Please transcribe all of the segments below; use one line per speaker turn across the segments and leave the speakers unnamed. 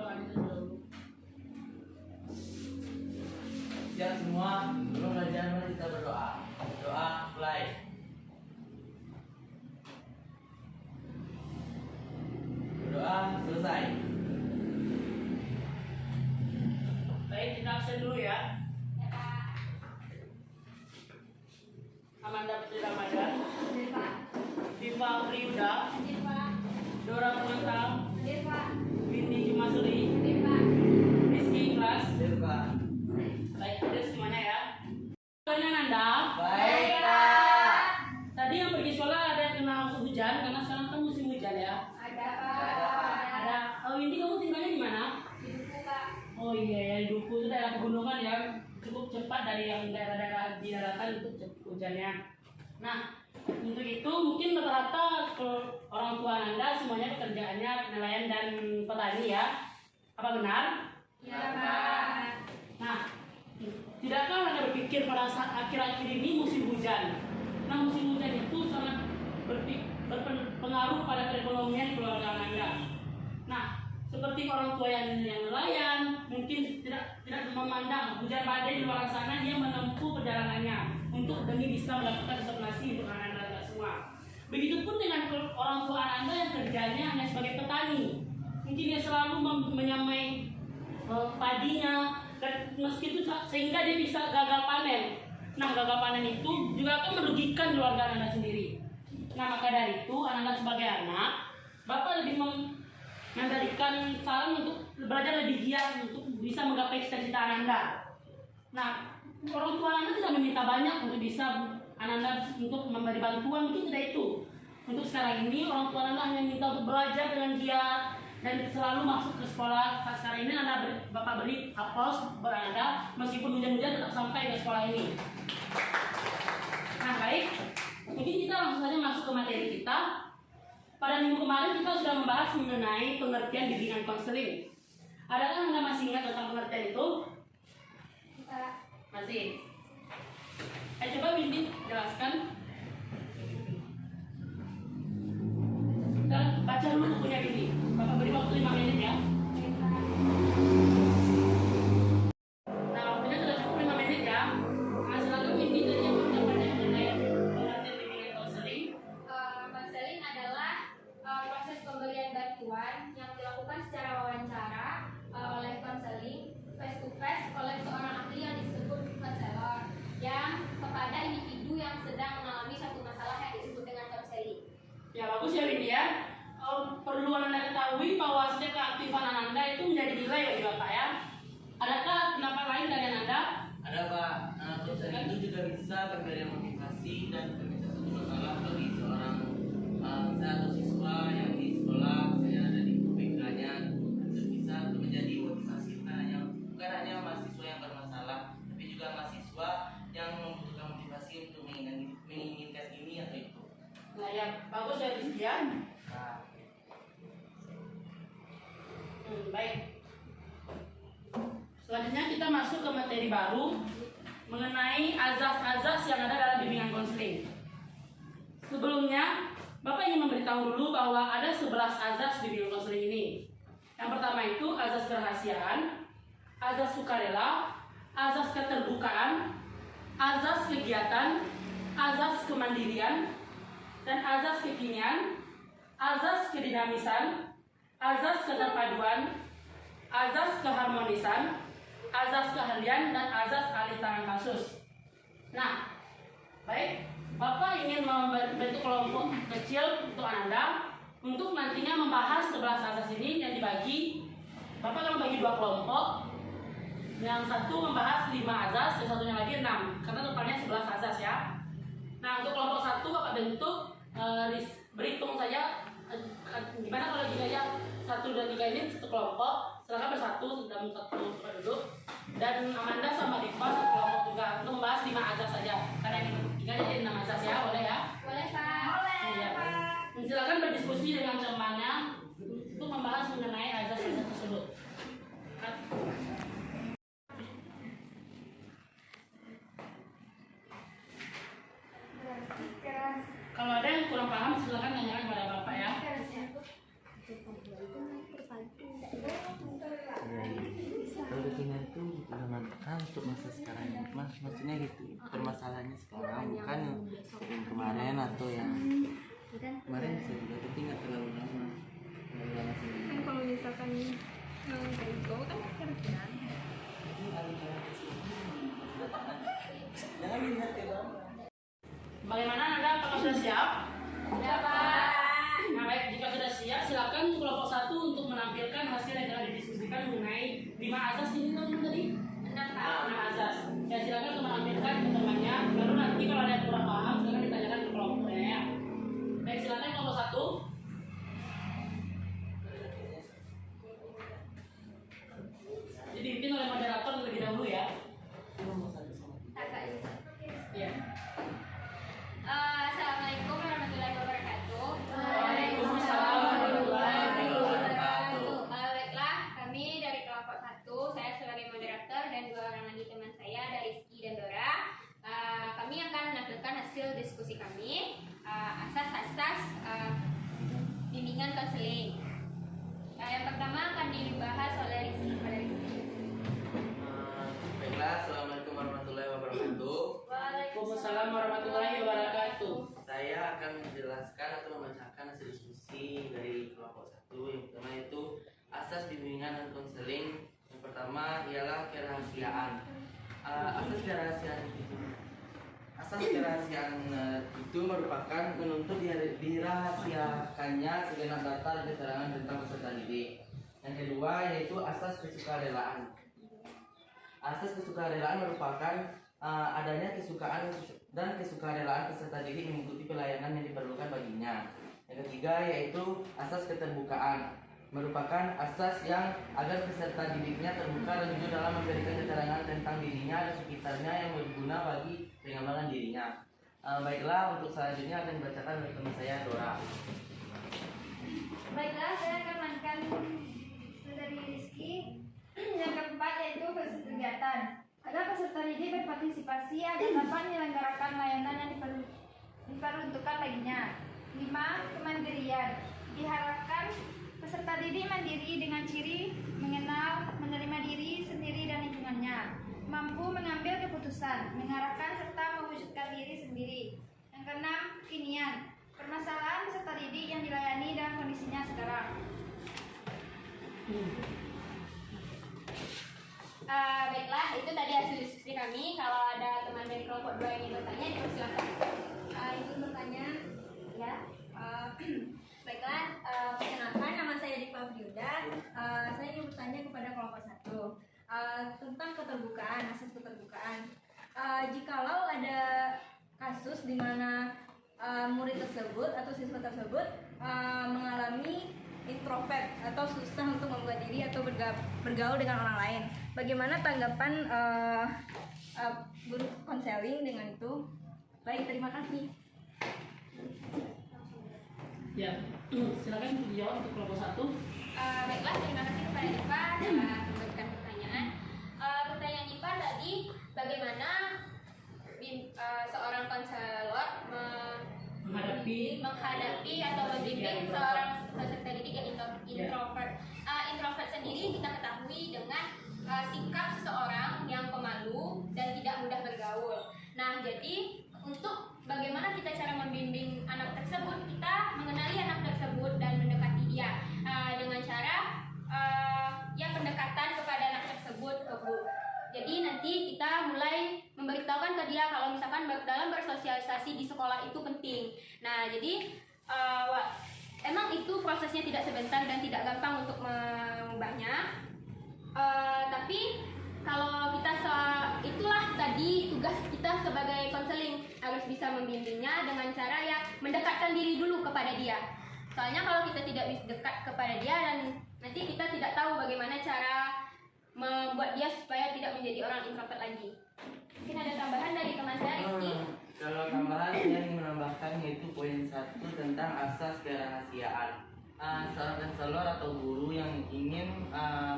doanya dulu.
Siap semua, belum belajar mari kita berdoa. Doa mulai. Berdoa selesai.
Baik, kita absen dulu ya. Amanda Putri Ramadan, Viva Friuda, Dora Purnantang, Windy Jumasuri, Rizky Ikhlas. Baik, itu semuanya ya. Soalnya Nanda.
Baik, Kak.
Tadi yang pergi sekolah ada yang kena hujan karena sekarang kan musim hujan ya. Ada. Oh, Windy, kamu tinggalnya di mana? Oh iya ya, di Duku itu daerah pegunungan ya, cukup cepat dari yang daerah-daerah di daratan untuk hujannya. Nah, untuk itu mungkin rata-rata orang tua Anda semuanya pekerjaannya nelayan dan petani ya. Apa benar?
Ya, Pak.
Nah, tidakkah Anda berpikir pada saat akhir-akhir ini musim hujan? Nah, musim hujan itu sangat berpengaruh pada perekonomian keluarga Anda. Nah, seperti orang tua yang nelayan mungkin tidak memandang hujan badai di luar sana, dia menempuh perjalanannya untuk demi bisa mendapatkan stok nasi untuk anak-anak semua. Begitupun dengan orang tua Anda yang kerjanya hanya sebagai petani, mungkin dia selalu menyamai padinya dan meski itu sehingga dia bisa gagal panen. Nah, gagal panen itu juga akan merugikan keluarga Anda sendiri. Nah, maka dari itu Anda sebagai anak, Bapak lebih memberikan saran untuk belajar lebih giat untuk bisa menggapai cita-cita Anda. Nah, orang tua Anda tidak meminta banyak untuk bisa Anda untuk memberi bantuan, mungkin tidak itu. Untuk sekarang ini orang tua Anda hanya minta untuk belajar dengan giat dan selalu masuk ke sekolah. Sekarang ini Bapak beri aplaus buat Anda meskipun hujan-hujan tetap sampai ke sekolah ini. Nah, baik, mungkin kita langsung saja masuk ke materi kita. Pada minggu kemarin kita sudah membahas mengenai pengertian bimbingan konseling. Adakah Anda masih ingat tentang pengertian itu? Masih. Coba Windy jelaskan. Kita baca dulu bukunya Windy. Bapak beri waktu 5 menit ya. Nah, waktunya sudah cukup 5 menit ya. Nah, silakan Windy tadi yang mengenai pengertian bimbingan konseling.
Konseling adalah proses pemberian bantuan yang dilakukan secara wawancara oleh konseling face to face oleh seorang ahli yang disebut konselor yang kepada individu yang sedang mengalami satu masalah yang disebut dengan konseling.
Ya, bagus ya Windy ya. Perlu Anda ketahui bahwa setiap keaktifan Anda itu menjadi nilai bagi Bapak ya. Adakah pendapat lain dari Anda?
Ada, Pak. Konseling itu juga bisa memberi motivasi dan meminta satu masalah bagi seorang atau siswa yang di sekolah, saya ada di UPK-nya, untuk bisa menjadi motivasi bukan hanya mahasiswa yang bermasalah, tapi juga mahasiswa yang membutuhkan motivasi untuk menginginkan ini atau itu.
Nah, ya bagus ya Rizkian.
Nah,
Baik. Selanjutnya kita masuk ke materi baru mengenai azas-azas yang ada dalam bimbingan konseling. Sebelumnya, Bapak ingin memberitahu dulu bahwa ada 11 azas bimbingan konseling ini. Yang pertama itu azas kerahasiaan, azas sukarela, azas keterbukaan, azas kegiatan, azas kemandirian, dan azas kekinian, azas kedinamisan, azas keterpaduan, azas keharmonisan, azas keahlian, dan azas alih tangan kasus. Nah, baik, Bapak ingin membentuk kelompok kecil untuk Anda untuk nantinya membahas 11 azas ini yang dibagi. Bapak akan membagi 2 kelompok. Yang satu membahas 5 azas, yang satunya lagi 6, karena totalnya 11 azas ya. Nah, untuk kelompok 1 Bapak bentuk berhitung saja gimana kalau jika ya 1 dan 3 ini satu kelompok, silakan bersatu dalam satu tempat duduk. Dan Amanda sama Diva satu kelompok juga untuk membahas 5 azas saja. Karena ini 3 jadi 6 azas ya, boleh ya?
Boleh, Pak.
Iya. Silakan berdiskusi dengan temannya untuk membahas mengenai azas-azas tersebut. Kalau ada yang kurang paham, silakan tanyakan kepada Bapak ya.
untuk masa sekarang ini, maksudnya gitu. Permasalahannya sekarang bukan yang kemarin atau yang kemarin bisa juga, tapi nggak terlalu lama. Terlalu lama sih.
Kan kalau misalkan dari itu kan kira-kira
Jangan lihat ya bang.
Bagaimana Anda? Apakah sudah siap?
ya Pak.
Nah baik, jika sudah siap, silakan kelompok 1 untuk menampilkan hasil yang telah didiskusikan mengenai 5 asas ini tadi.
6
6 asas. Ya silakan untuk menampilkan ke temannya. Baru nanti kalau ada yang kurang paham, silakan ditanyakan ke kelompoknya ya. Baik, silakan kelompok 1. Dipimpin oleh moderator terlebih dahulu ya. Iya.
Assalamualaikum warahmatullahi wabarakatuh.
Waalaikumsalam warahmatullahi wabarakatuh.
Baiklah, kami dari kelompok 1, saya sebagai moderator dan 2 orang lagi teman saya dari Rizky dan Dora. Kami akan menampilkan hasil diskusi kami, asas-asas bimbingan konseling. Yang pertama akan dibahas oleh Rizky.
Baiklah, assalamualaikum warahmatullahi wabarakatuh.
Waalaikumsalam warahmatullahi wabarakatuh.
Saya akan menjelaskan atau membacakan hasil diskusi dari kelompok 1. Yang pertama itu asas bimbingan dan konseling. Yang pertama ialah kerahasiaan. Asas kerahasiaan itu merupakan menuntut dirahasiakannya segenap data dan keterangan tentang peserta didik. Yang kedua yaitu asas kesukarelaan. Asas kesukarelaan merupakan adanya kesukaan dan kesukarelaan peserta didik mengikuti pelayanan yang diperlukan baginya. Yang ketiga yaitu asas keterbukaan, merupakan asas yang agar peserta didiknya terbuka dan jujur dalam memberikan keterangan tentang dirinya dan sekitarnya yang berguna bagi pengembangan dirinya. Baiklah, untuk selanjutnya akan dibacakan oleh teman saya Dora.
Baiklah, saya akan melanjutkan dari Rizky. Yang keempat yaitu kegiatan. Agar peserta didik berpartisipasi agar dapat menyelenggarakan layanan yang diperuntukkan baginya. 5. Kemandirian. Diharapkan peserta didik mandiri dengan ciri mengenal, menerima diri sendiri dan lingkungannya, mampu mengambil keputusan, mengarahkan serta mewujudkan diri sendiri. Yang keenam, kekinian. Permasalahan peserta didik yang dilayani dan kondisinya sekarang. Baiklah, itu tadi hasil diskusi kami. Kalau ada teman dari kelompok 2 yang ingin bertanya, dipersilakan. Izin bertanya, ya. Baiklah, perkenalkan nama saya Dikma Friuda. Saya ingin bertanya kepada kelompok 1 tentang keterbukaan, asas keterbukaan. Jikalau ada kasus di mana murid tersebut atau siswa tersebut mengalami introvert atau susah untuk membuat diri atau bergaul dengan orang lain, bagaimana tanggapan guru konseling dengan itu? Baik, terima kasih.
Ya, silakan dijawab untuk kelompok 1.
Baiklah, terima kasih kepada Ipa telah memberikan pertanyaan. Pertanyaan Ipa tadi, bagaimana seorang konselor menghadapi atau membimbing seorang peserta didik yang introvert. Introvert sendiri kita ketahui dengan sikap seseorang yang pemalu dan tidak mudah bergaul. Nah, jadi untuk bagaimana kita cara membimbing anak tersebut, kita mengenali anak tersebut dan mendekati dia dengan cara pendekatan kepada anak tersebut, Bu. Jadi nanti kita mulai memberitahukan ke dia kalau misalkan dalam bersosialisasi di sekolah itu penting. Nah, jadi emang itu prosesnya tidak sebentar dan tidak gampang untuk mengubahnya. Tapi kalau kita itulah tadi tugas kita sebagai konseling, harus bisa membimbingnya dengan cara yang mendekatkan diri dulu kepada dia. Soalnya kalau kita tidak bisa dekat kepada dia, dan nanti kita tidak tahu bagaimana cara membuat dia supaya tidak menjadi orang introvert lagi. Mungkin ada tambahan dari teman saya, Rizky?
Kalau tambahan yang menambahkan yaitu poin 1 tentang asas kerahasiaan. Seorang konselor atau guru yang ingin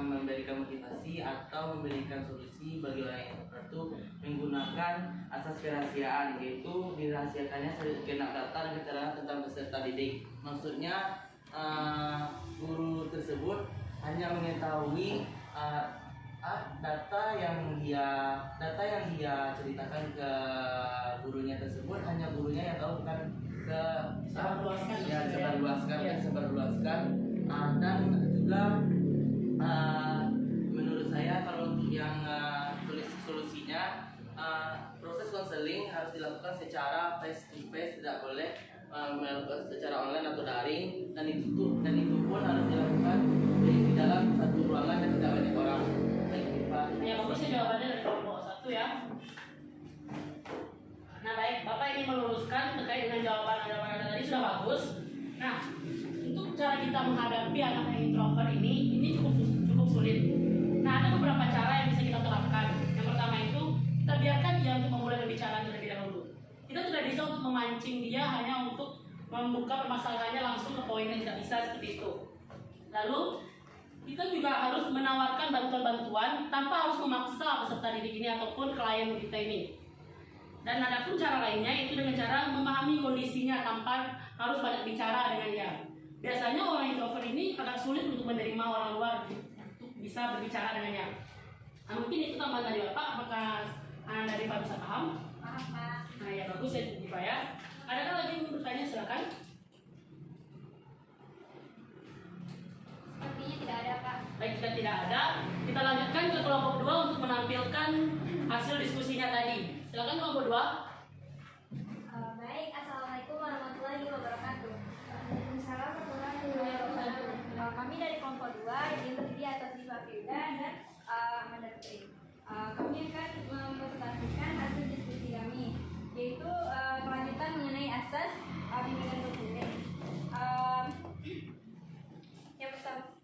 memberikan motivasi atau memberikan solusi bagi orang yang introvert itu menggunakan asas kerahasiaan, yaitu dirahasiakannya segenap data dan keterangan tentang peserta didik. Maksudnya guru tersebut hanya mengetahui data yang dia ceritakan ke gurunya tersebut hanya gurunya yang tahu, bukan ke
Sebarluaskan.
ya sebarluaskan dan sebarluaskan. Dan juga menurut saya kalau untuk yang solusinya, proses konseling harus dilakukan secara face to face, tidak boleh melakukan secara online atau daring, dan itu pun harus dilakukan di dalam satu ruangan dan tidak banyak orang. Baik, Pak.
Ya, bagusnya jawabannya dari kelompok 1 ya. Nah baik, Bapak ingin meluruskan terkait dengan jawaban Anda tadi sudah bagus. Nah, untuk cara kita menghadapi anak yang introvert ini cukup sulit. Nah, ada beberapa cara yang bisa kita terapkan. Yang pertama itu, kita biarkan dia untuk memulai berbicara terlebih dahulu. Kita tidak bisa untuk memancing dia hanya untuk membuka permasalahannya langsung ke poinnya, tidak bisa seperti itu. Lalu, kita juga harus menawarkan bantuan-bantuan tanpa harus memaksa peserta didik ini ataupun klien kita ini. Dan ada pun cara lainnya, yaitu dengan cara memahami kondisinya tanpa harus banyak bicara dengan dia. Biasanya orang introvert ini agak sulit untuk menerima orang luar untuk bisa berbicara dengannya. Nah, mungkin itu tambahan dari Bapak. Apakah Anda dari Pak bisa paham?
Paham, Pak.
Nah ya bagus ya Pak ya. Adakah lagi yang ingin bertanya, silakan.
Sepertinya tidak ada, Pak.
Baik, jika tidak ada, kita lanjutkan ke kelompok 2 untuk menampilkan hasil diskusinya tadi. Silakan kelompok 2.
Baik, Assalamualaikum warahmatullahi wabarakatuh. Waalaikumsalam warahmatullahi wabarakatuh. Kami dari kelompok 2 yang terdiri atas Diva Firda dan Amanda Putri. Kami akan mempresentasikan hasil diskusi kami, yaitu kelanjutan mengenai asas bimbingan berkuliah.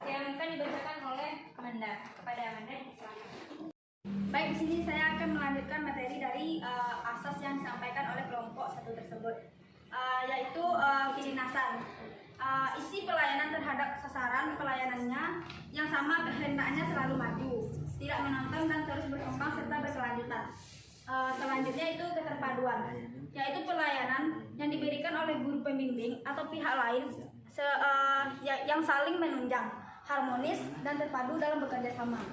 Yang akan dibacakan oleh Amanda. Kepada Amanda, silakan. Baik, di sini saya akan melanjutkan materi dari asas yang disampaikan oleh kelompok 1 tersebut, yaitu kedinasan. Isi pelayanan terhadap sasaran pelayanannya yang sama kehendaknya selalu maju, tidak menonton dan terus berkembang serta berkelanjutan. Selanjutnya itu keterpaduan, yaitu pelayanan yang diberikan oleh guru pembimbing atau pihak lain yang saling menunjang, harmonis dan terpadu dalam bekerja sama.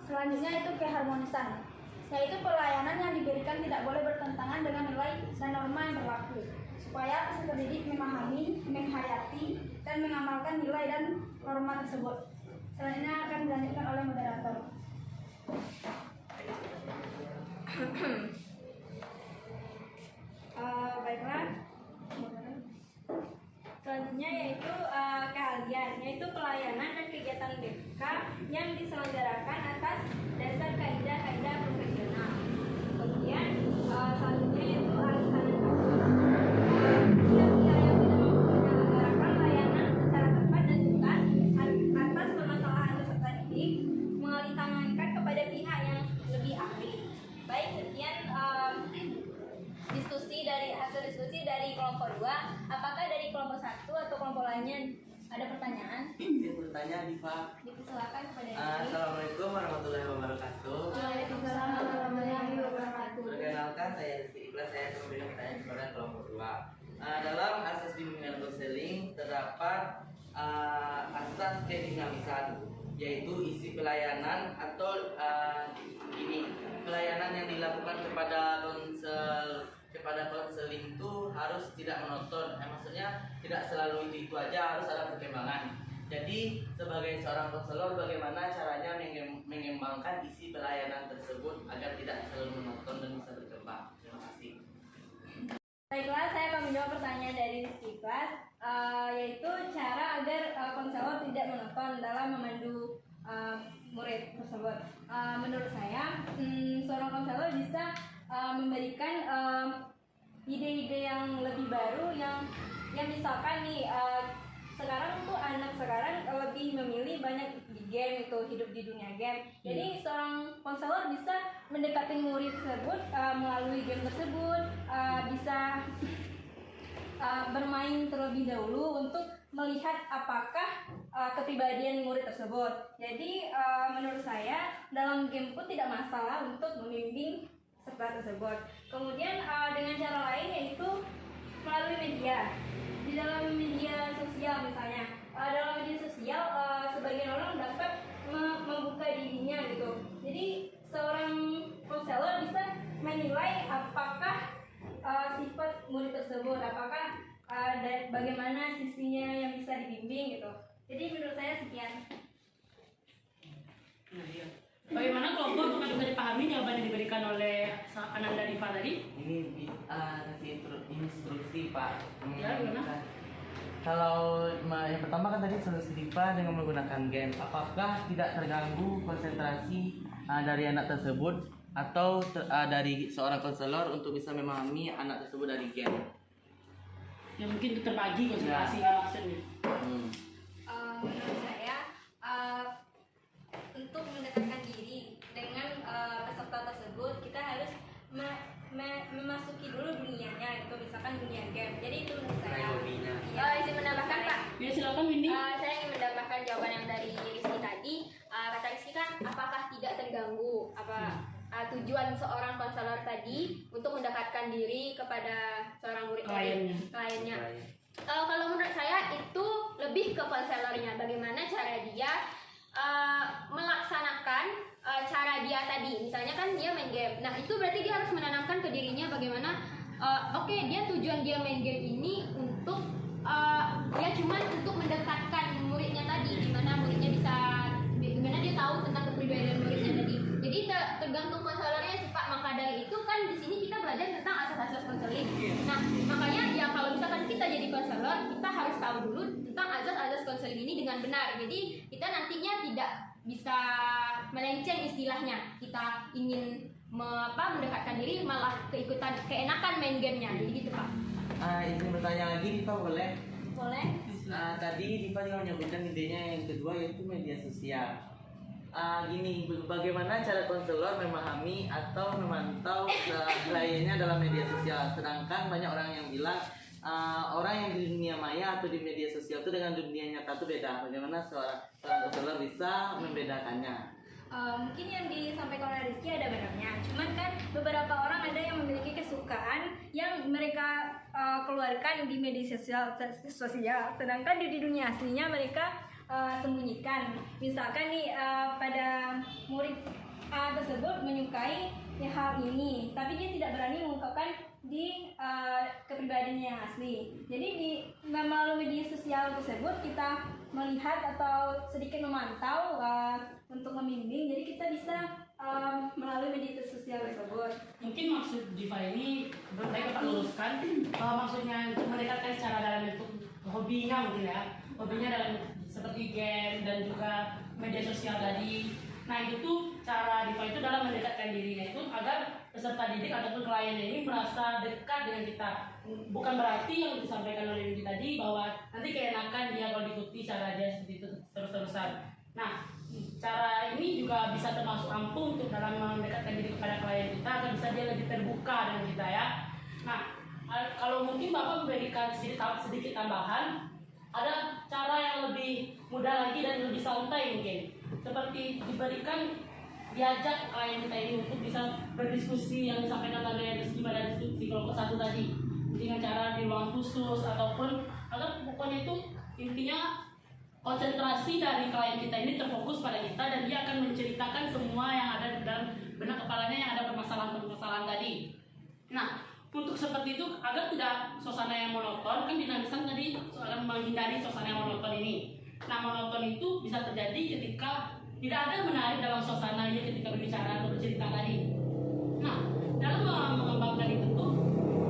Selanjutnya itu keharmonisan, yaitu pelayanan yang diberikan tidak boleh bertentangan dengan nilai dan norma yang berlaku, supaya peserta didik memahami, menghayati, dan mengamalkan nilai dan norma tersebut. Selanjutnya akan dilanjutkan oleh moderator. Baiklah. Selanjutnya yaitu keahlian, yaitu pelayanan dan kegiatan BK yang diselenggarakan atas dasar kaidah-kaidah profesional. Kemudian selanjutnya yaitu alih-alih kasus. Pihak-pihak yang tidak mampu menyelenggarakan layanan secara tepat dan tuntas atas permasalahan peserta didik mengalihkankan kepada pihak yang lebih ahli. Baik, sekian hasil diskusi dari kelompok 2. Apakah dari kelompok 1 atau kelompok lainnya ada pertanyaan?
Izin bertanya, Diva.
Dipersilakan kepada Diki.
Assalamualaikum warahmatullahi wabarakatuh.
Waalaikumsalam warahmatullahi wabarakatuh.
Perkenalkan, saya Rizky Ikhlas. Saya akan memberikan pertanyaan kepada kelompok 2. Dalam asas bimbingan konseling terdapat asas kedinamisan, yaitu isi pelayanan atau pelayanan yang dilakukan kepada konseling itu harus tidak monoton. Maksudnya tidak selalu itu aja, harus ada perkembangan. Jadi sebagai seorang konselor, bagaimana caranya mengembangkan isi pelayanan tersebut agar tidak selalu monoton dan bisa berkembang? Terima kasih.
Baiklah, saya akan menjawab pertanyaan dari Rizky Ikhlas, yaitu cara agar konselor tidak monoton dalam memandu murid tersebut. Menurut saya, seorang konselor bisa memberikan ide-ide yang lebih baru yang misalkan nih sekarang tuh anak sekarang lebih memilih banyak di game, itu hidup di dunia game. Jadi seorang konselor bisa mendekati murid tersebut melalui game tersebut, bisa bermain terlebih dahulu untuk melihat apakah kepribadian murid tersebut. Jadi menurut saya dalam game pun tidak masalah untuk membimbing peserta tersebut. Kemudian dengan cara lain yaitu melalui media. Di dalam media sosial misalnya, dalam media sosial sebagian orang dapat membuka dirinya murid tersebut, apakah bagaimana sisinya yang bisa dibimbing gitu. Jadi menurut saya sekian.
Nah, iya. Bagaimana kelompok untuk bisa dipahami jawaban yang diberikan oleh Ananda Diva tadi?
Ini kasih instruksi Pak.
Ya, gimana?
Kalau yang pertama kan tadi solusi Diva dengan menggunakan game, apakah tidak terganggu konsentrasi dari anak tersebut atau dari seorang konselor untuk bisa memahami anak tersebut dari game?
Ya mungkin terbagi konsentrasinya maksudnya.
Menurut saya untuk mendekatkan diri dengan peserta tersebut kita harus memasuki dulu dunianya, itu misalkan dunia game. Jadi itu menurut saya. Izin menambahkan Pak.
Ya silakan Windy.
Saya ingin menambahkan jawaban yang dari Rizky tadi. Kata Rizky kan apakah tidak terganggu tujuan seorang konselor tadi untuk mendekatkan diri kepada seorang murid kliennya. Kalau menurut saya itu lebih ke konselornya, bagaimana cara dia melaksanakan cara dia tadi. Misalnya kan dia main game, nah itu berarti dia harus menanamkan ke dirinya bagaimana dia tujuan dia main game ini untuk ya cuman untuk mendekatkan muridnya tadi, dimana dia tahu tentang kepribadian muridnya tadi. Jadi tergantung konselornya sih Pak. Maka dari itu kan di sini kita belajar tentang asas-asas konseling. Nah makanya ya kalau misalkan kita jadi konselor, kita harus tahu dulu tentang asas-asas konseling ini dengan benar. Jadi kita nantinya tidak bisa melenceng istilahnya. Kita ingin mendekatkan diri malah keenakan main gamenya. Jadi gitu Pak.
Izin bertanya lagi Diva boleh?
Boleh.
Tadi Diva juga menyebutkan intinya yang kedua yaitu media sosial. Bagaimana cara konselor memahami atau memantau kliennya dalam media sosial? Sedangkan banyak orang yang bilang orang yang di dunia maya atau di media sosial itu dengan dunia nyata itu beda. Bagaimana seorang konselor bisa membedakannya?
Mungkin yang disampaikan oleh Rizky ada benarnya. Cuman kan beberapa orang ada yang memiliki kesukaan yang mereka keluarkan di media sosial, sedangkan di dunia aslinya mereka sembunyikan. Misalkan nih pada murid A tersebut menyukai hal ini, tapi dia tidak berani mengungkapkan di kepribadiannya yang asli. Jadi melalui media sosial tersebut kita melihat atau sedikit memantau untuk membimbing. Jadi kita bisa melalui media sosial tersebut.
Mungkin maksud Diva ini baik Pak luruskan maksudnya untuk mendekatkan secara dalam bentuk hobinya mungkin ya. Hobinya dalam seperti game dan juga media sosial tadi. Nah itu tuh cara Diva itu dalam mendekatkan dirinya itu agar peserta didik ataupun kliennya ini merasa dekat dengan kita. Bukan berarti yang disampaikan oleh Windy tadi bahwa nanti keenakan dia kalau diikuti cara dia seperti itu terus-terusan. Nah cara ini juga bisa termasuk ampuh untuk dalam mendekatkan diri kepada klien kita agar bisa dia lebih terbuka dengan kita ya. Nah kalau mungkin Bapak memberikan sedikit tambahan, ada cara yang lebih mudah lagi dan lebih santai mungkin, seperti diajak klien kita ini untuk bisa berdiskusi yang disampaikan oleh Rizky pada diskusi kelompok 1 tadi, dengan cara di ruang khusus ataupun agar pokoknya itu intinya konsentrasi dari klien kita ini terfokus pada kita dan dia akan menceritakan semua yang ada dalam benak kepalanya yang ada permasalahan tadi. Nah untuk seperti itu agar tidak suasana yang monoton, kan dinamiskan tadi soal menghindari suasana yang monoton ini. Nah monoton itu bisa terjadi ketika tidak ada menarik dalam suasana dia ketika berbicara atau bercerita tadi. Nah dalam mengembangkan itu tuh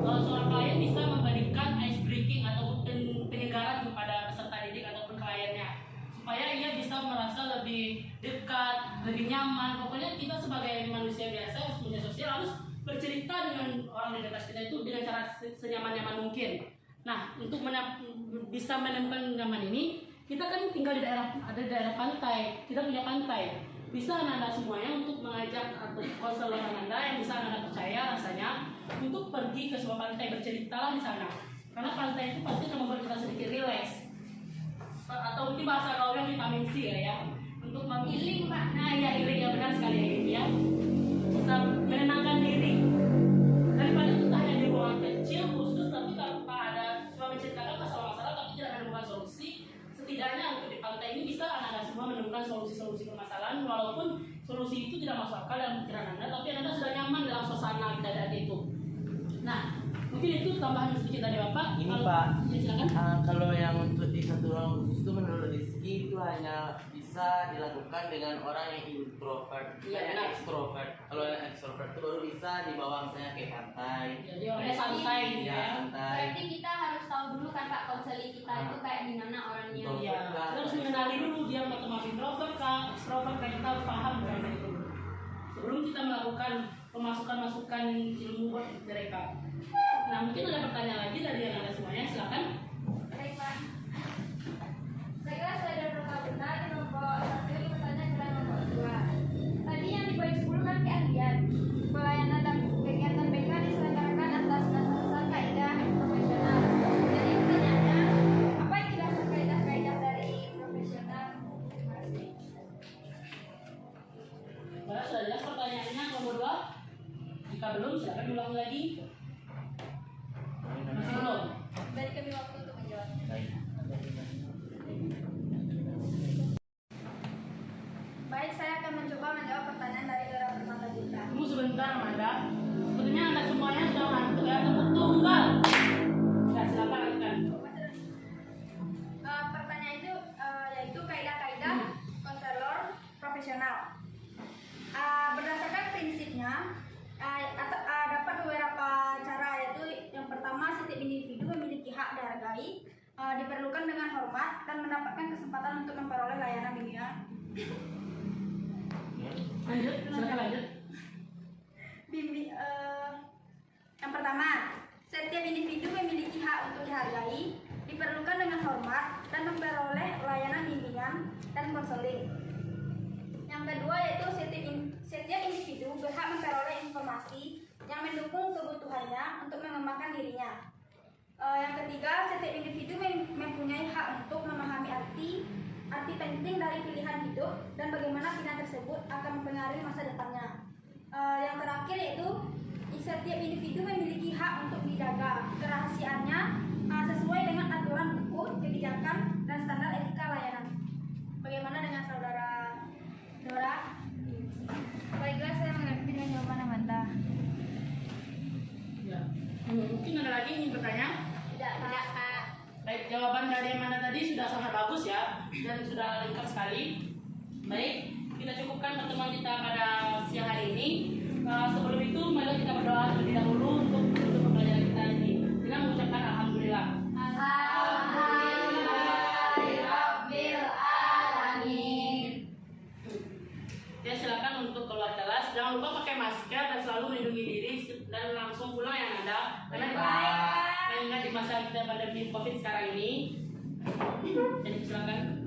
seorang klien bisa memberikan ice breaking atau penyegaran kepada peserta didik ataupun kliennya supaya ia bisa merasa lebih dekat, lebih nyaman. Pokoknya kita sebagai manusia biasa yang punya sosial harus bercerita dengan orang di atas kita itu dengan cara senyaman-nyaman mungkin. Nah, untuk bisa menemukan nyaman ini, kita kan tinggal di daerah pantai, kita punya pantai. Bisa anak-anak semuanya untuk mengajak atau konselor Anda yang bisa Anda percaya rasanya untuk pergi ke sebuah pantai, berceritalah di sana. Karena pantai itu pasti akan membuat kita sedikit rileks. Atau mungkin bahasa gaulnya vitamin C ya. Untuk healing Pak. Nah, ya healing ya benar sekali ya. Bisa menenangkan diri daripada kita hanya di ruangan kecil khusus tapi tanpa ada cuma menceritakan masalah-masalah tapi tidak menemukan solusi. Setidaknya untuk di pantai ini bisa anak-anak semua menemukan solusi-solusi permasalahan walaupun solusi itu tidak masuk akal dalam pikiran Anda tapi Anda sudah nyaman dalam suasana bidadari itu. Nah mungkin itu tambahan sedikit dari Bapak.
Ini,
Kalau-
Pak.
Ya, silakan.
Kalau yang untuk di satu ruang khusus itu menurut Rizky itu hanya bisa dilakukan dengan orang yang introvert,
Iya,
yang
benar.
ekstrovert. Kalau yang ekstrovert itu baru bisa dibawa misalnya ke pantai.
Jadi orangnya santai gitu
Ya,
ya.
santai.
Berarti kita harus tahu dulu kan Pak konseling kita itu kayak gimana orangnya.
Betul.
Iya, kita harus mengenali dulu dia termasuk introvert kah, extrovert kah, kita harus paham kan itu. Sebelum kita melakukan pemasukan-masukan ilmu buat mereka. Nah, mungkin ada pertanyaan lagi dari yang ada semuanya, silakan.
Baik Pak. Baiklah, saya dari Dr. Bunda di nomor 1 ini pertanyaan adalah nomor 2. Tadi yang di poin 10 kan keahlian. Pelayanan dan kegiatan BK diselenggarakan atas dasar kaidah profesional. Jadi pertanyaannya, apa itu dasar kaidah-kaidah dari profesional? Terima kasih.
Bapak sudah jelas pertanyaannya nomor 2? Jika belum, silakan ulang lagi. Masih belum?
Beri kami waktu untuk menjawab. Baik, saya akan mencoba menjawab pertanyaan dari Dora Permata Juta.
Tunggu sebentar, Amanda. Sepertinya anda semuanya sudah ngantuk ya, tertutup enggak? Ya, silakan lanjutkan.
Pertanyaan itu yaitu kaidah-kaidah konselor profesional. Berdasarkan prinsipnya dapat beberapa cara, yaitu yang pertama, setiap individu memiliki hak dihargai, diperlukan dengan hormat dan mendapatkan kesempatan untuk memperoleh layanan bimbingan.
Lanjut, silakan lanjut.
Yang pertama, setiap individu memiliki hak untuk dihargai, diperlukan dengan hormat dan memperoleh layanan bimbingan dan konseling. Yang kedua yaitu setiap individu berhak memperoleh informasi yang mendukung kebutuhannya untuk mengembangkan dirinya. Yang ketiga, setiap individu mempunyai hak untuk memahami arti penting dari pilihan hidup dan bagaimana pilihan tersebut akan mempengaruhi masa depannya. Yang terakhir yaitu setiap individu memiliki hak untuk dijaga kerahasiaannya sesuai dengan aturan hukum, kebijakan, dan standar etika layanan. Bagaimana dengan saudara Dora? Baiklah, saya mengerti dengan jawaban Amanda.
Ya. Mungkin ada lagi yang ingin bertanya?
Tidak, Pak.
Baik, jawaban dari Amanda tadi sudah sangat bagus ya, dan sudah lengkap sekali. Baik, kita cukupkan pertemuan kita pada siang hari ini. Sebelum itu, mari kita berdoa terlebih dahulu untuk pembelajaran kita ini dengan mengucapkan alhamdulillah.
Alhamdulillahirabbil alamin.
Ya, silakan untuk keluar kelas. Jangan lupa pakai masker dan selalu melindungi diri dan langsung pulang yang ada. Karena mengingat di masa kita pandemi COVID sekarang ini. Jadi silakan.